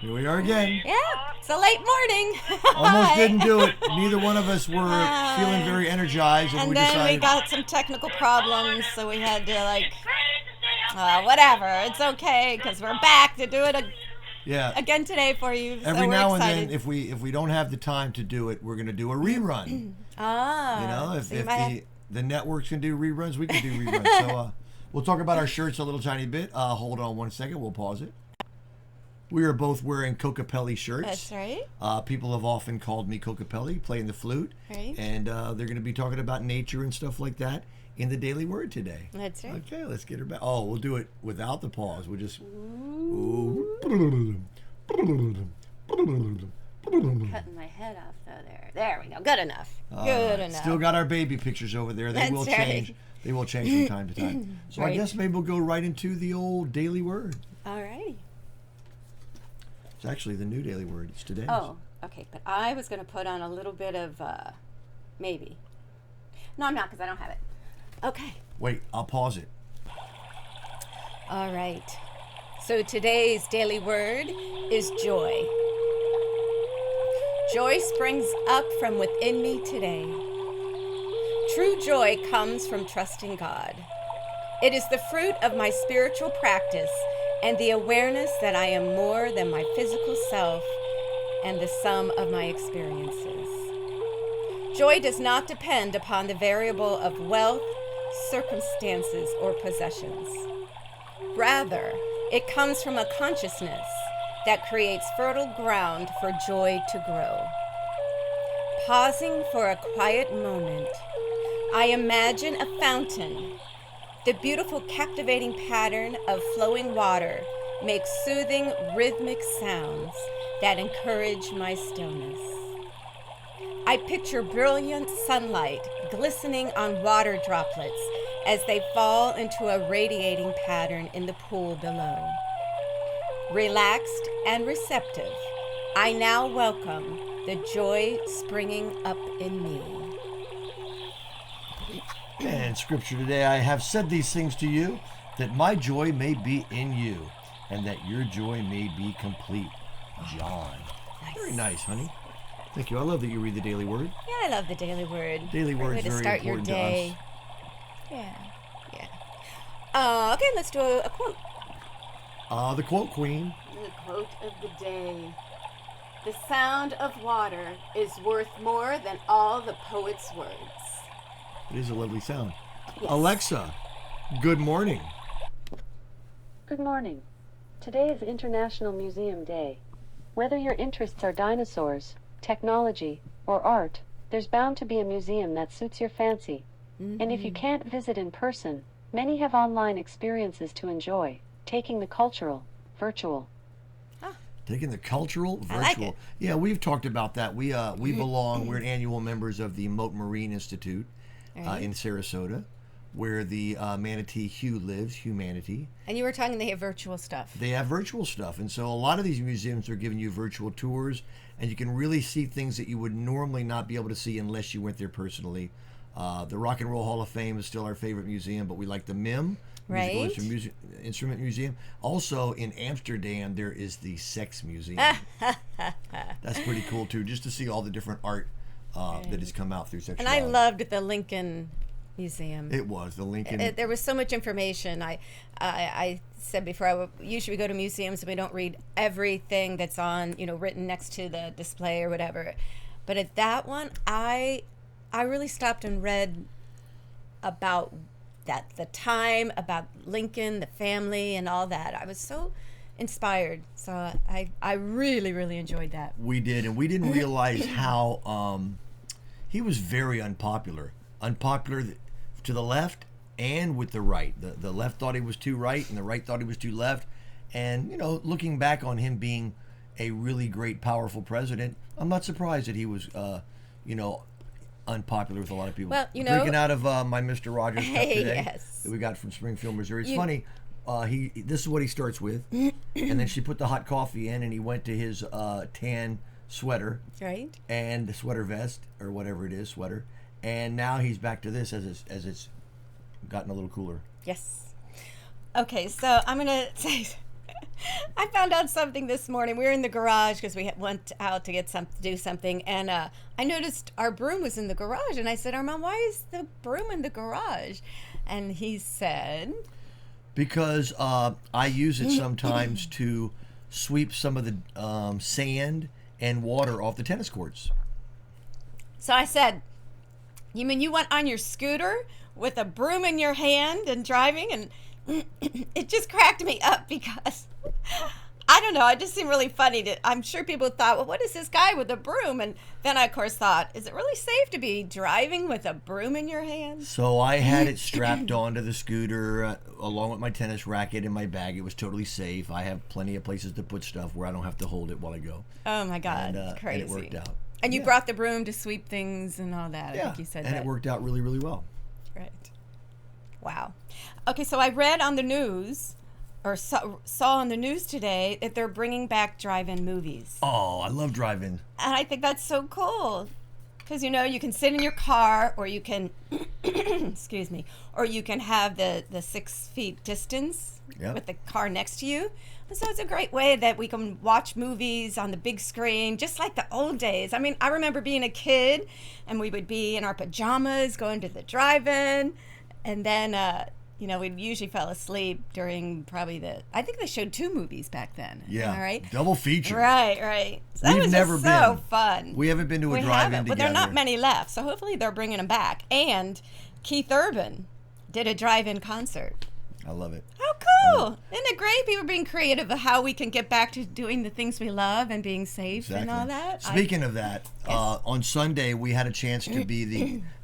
Here we are again. Yeah, it's a late morning. Almost didn't do it. Neither one of us were feeling very energized, and we then decided. we got some technical problems, so we had to whatever. It's okay because we're back to do it again today for you. Every so now we're excited. and then, if we don't have the time to do it, we're going to do a rerun. You know, if the networks can do reruns, we can do reruns. So we'll talk about our shirts a little tiny bit. Hold on one second. We'll pause it. We are both wearing Cocapelli shirts. That's right. People have often called me Cocapelli, playing the flute. Right. And they're going to be talking about nature and stuff like that in the Daily Word today. That's right. Okay, let's get her back. Oh, we'll do it without the pause. We'll just... Cutting my head off, though, there. There we go. Good enough. Good enough. Still got our baby pictures over there. They will change. They will change from time to time. So I guess maybe we'll go right into the old Daily Word. All righty. It's actually the new Daily Word. It's today's. Oh, okay. But I was going to put on a little bit of maybe. No, I'm not, because I don't have it. Okay. Wait, I'll pause it. All right. So today's daily word is joy. Joy springs up from within me today. True joy comes from trusting God. It is the fruit of my spiritual practice and the awareness that I am more than my physical self and the sum of my experiences. Joy does not depend upon the variable of wealth, circumstances, or possessions. Rather, it comes from a consciousness that creates fertile ground for joy to grow. Pausing for a quiet moment, I imagine a fountain. The beautiful, captivating pattern of flowing water makes soothing, rhythmic sounds that encourage my stillness. I picture brilliant sunlight glistening on water droplets as they fall into a radiating pattern in the pool below. Relaxed and receptive, I now welcome the joy springing up in me. And scripture today, I have said these things to you, that my joy may be in you, and that your joy may be complete. John. Nice. Very nice, honey. Thank you. I love that you read the Daily Word. Yeah, I love the daily word. Daily Word is Way to very start your important to day. us. Yeah. Okay, let's do a quote. The quote queen. The quote of the day. The sound of water is worth more than all the poet's words. It is a lovely sound. Yes. Alexa, good morning. Good morning. Today is International Museum Day. Whether your interests are dinosaurs, technology, or art, there's bound to be a museum that suits your fancy. Mm-hmm. And if you can't visit in person, many have online experiences to enjoy, taking the cultural, virtual. Taking the cultural, virtual. I like it. Yeah, we've talked about that. We belong, we're annual members of the Moat Marine Institute in Sarasota, where the manatee Hugh lives, Humanity. And you were talking they have virtual stuff. They have virtual stuff. And so a lot of these museums are giving you virtual tours, and you can really see things that you would normally not be able to see unless you went there personally. The Rock and Roll Hall of Fame is still our favorite museum, but we like the MIM, Right. Instrument Museum. Also in Amsterdam, there is the Sex Museum. That's pretty cool too, just to see all the different art that has come out through And sexuality. I loved the Lincoln Museum. It was the Lincoln. There was so much information. I said before, usually we go to museums and we don't read everything that's on, written next to the display or whatever. But at that one, I really stopped and read about the time, about Lincoln, the family, and all that. I was so inspired. So I really, really enjoyed that. We did, and we didn't realize how he was very unpopular. Unpopular to the left and with the right. The left thought he was too right, and the right thought he was too left. And, looking back on him being a really great, powerful president, I'm not surprised that he was, unpopular with a lot of people. Well, drinking out of my Mr. Rogers cup today yes. that we got from Springfield, Missouri. It's funny. This is what he starts with, and then she put the hot coffee in, and he went to his tan sweater, Right. and the sweater vest or whatever it is, sweater, and now he's back to this as it's gotten a little cooler. Yes. Okay, so I'm gonna say I found out something this morning. We were in the garage because we went out to do something, and I noticed our broom was in the garage. And I said, Armand, why is the broom in the garage? And he said, because I use it sometimes to sweep some of the sand and water off the tennis courts. So I said, you mean you went on your scooter with a broom in your hand and driving? And it just cracked me up because, I don't know, it just seemed really funny. I'm sure people thought, well, what is this guy with a broom? And then I, of course, thought, is it really safe to be driving with a broom in your hand? So I had it strapped onto the scooter along with my tennis racket in my bag. It was totally safe. I have plenty of places to put stuff where I don't have to hold it while I go. Oh, my God. And, Crazy. And it worked out. And you brought the broom to sweep things and all that. I think you said and that. It worked out really, really well. Right. Wow. Okay, so I read on the news, or saw on the news today, that they're bringing back drive-in movies. Oh, I love drive-in. And I think that's so cool. Because, you know, you can sit in your car, or you can, excuse me, or you can have the 6 feet distance with the car next to you. And so it's a great way that we can watch movies on the big screen, just like the old days. I mean, I remember being a kid, and we would be in our pajamas going to the drive-in, and then, you know, we'd usually fall asleep during probably I think they showed 2 movies back then. Yeah. All right. Double feature. Right. So that We've was never just been. so fun. We haven't been to a drive-in together. But there are not many left, so hopefully they're bringing them back. And Keith Urban did a drive-in concert. I love it. How cool. Isn't it great? People being creative of how we can get back to doing the things we love and being safe and all that. Speaking of that, on Sunday we had a chance to be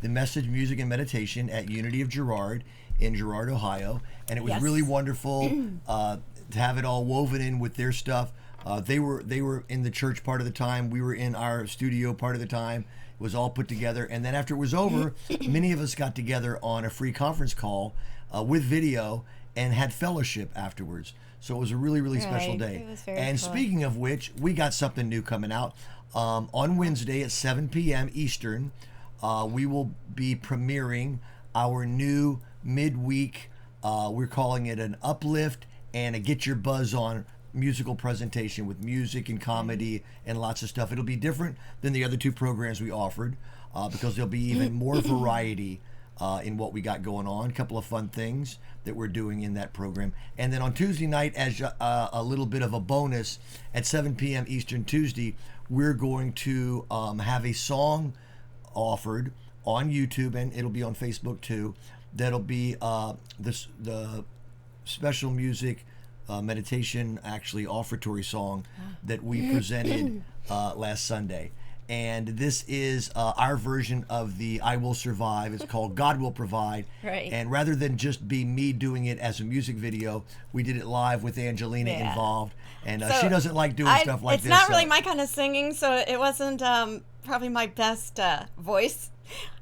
the message, music, and meditation at Unity of Girard in Girard, Ohio. And it was really wonderful to have it all woven in with their stuff. They were in the church part of the time. We were in our studio part of the time. It was all put together. And then after it was over, many of us got together on a free conference call with video and had fellowship afterwards. So it was a really, really special day. It was very and cool. Speaking of which, we got something new coming out. On Wednesday at 7 p.m. Eastern, we will be premiering our new midweek, we're calling it an uplift and a get your buzz on musical presentation with music and comedy and lots of stuff. It'll be different than the other 2 programs we offered because there'll be even more variety in what we got going on. A couple of fun things that we're doing in that program. And then on Tuesday night, as a little bit of a bonus, at 7 p.m. Eastern Tuesday, we're going to have a song offered on YouTube, and it'll be on Facebook too. That'll be the special music meditation, actually offertory song that we presented last Sunday. And this is our version of the I Will Survive. It's called God Will Provide. Right. And rather than just be me doing it as a music video, we did it live with Angelina involved. And So she doesn't like doing stuff like it's this. not so- really my kind of singing, so it wasn't probably my best voice.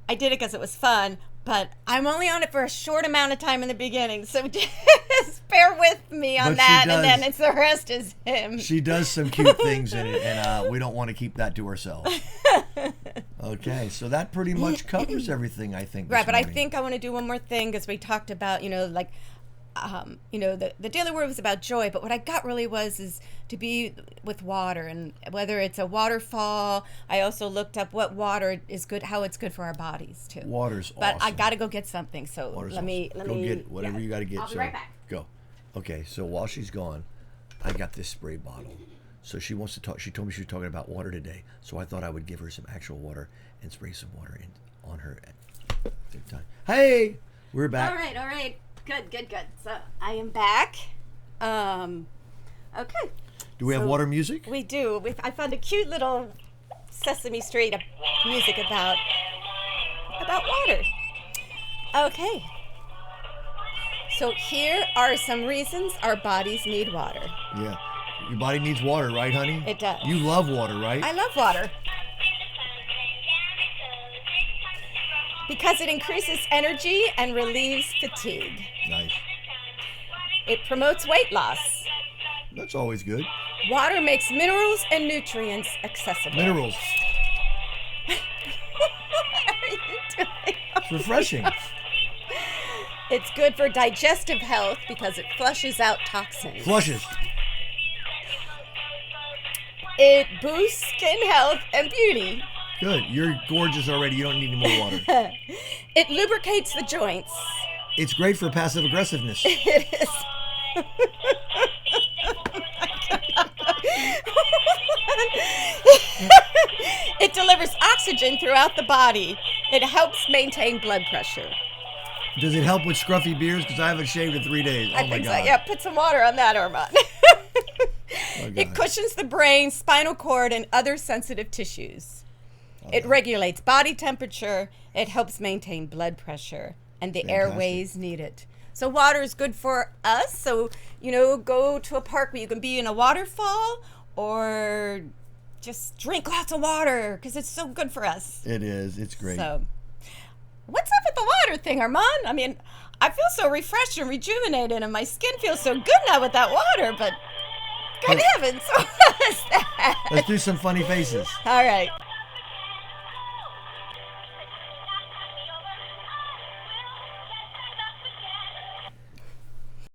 I did it because it was fun, but I'm only on it for a short amount of time in the beginning, so just bear with me on But she that, and does- then the rest is him. She does some cute things in it, and we don't want to keep that to ourselves. Okay, so that pretty much covers everything, I think. Right, this but I morning. think I want to do one more thing because we talked about, like, the daily word was about joy, but what I got really is to be with water, and whether it's a waterfall. I also looked up what water is good, how it's good for our bodies too. Water's But awesome. I got to go get something, so Water's let me awesome. Go get whatever you got to get. I'll be so right back. Go. Okay, so while she's gone, I got this spray bottle. So she wants to talk. She told me she was talking about water today, so I thought I would give her some actual water and spray some water in on her at the time. Hey, we're back. All right. Good. So I am back. Okay. Do we have So water music? We do. I found a cute little Sesame Street music about water. Okay. So here are some reasons our bodies need water. Yeah. Your body needs water, right, honey? It does. You love water, right? I love water. Because it increases energy and relieves fatigue. Nice. It promotes weight loss. That's always good. Water makes minerals and nutrients accessible. Minerals. What are you doing? It's refreshing. It's good for digestive health because it flushes out toxins. Flushes. It boosts skin health and beauty. Good. You're gorgeous already. You don't need any more water. It lubricates the joints. It's great for passive aggressiveness. It is. It delivers oxygen throughout the body. It helps maintain blood pressure. Does it help with scruffy beards? Because I haven't shaved in 3 days. I my think God. so. Yeah, put some water on that, Armand. Oh, It God. cushions the brain, spinal cord, and other sensitive tissues. It regulates body temperature. It helps maintain blood pressure, and the Fantastic. airways need it. So water is good for us. So, go to a park where you can be in a waterfall or just drink lots of water because it's so good for us. It is. It's great. So, what's up with the water thing, Armand? I mean, I feel so refreshed and rejuvenated, and my skin feels so good now with that water, but good heavens, what is that? Let's do some funny faces. All right.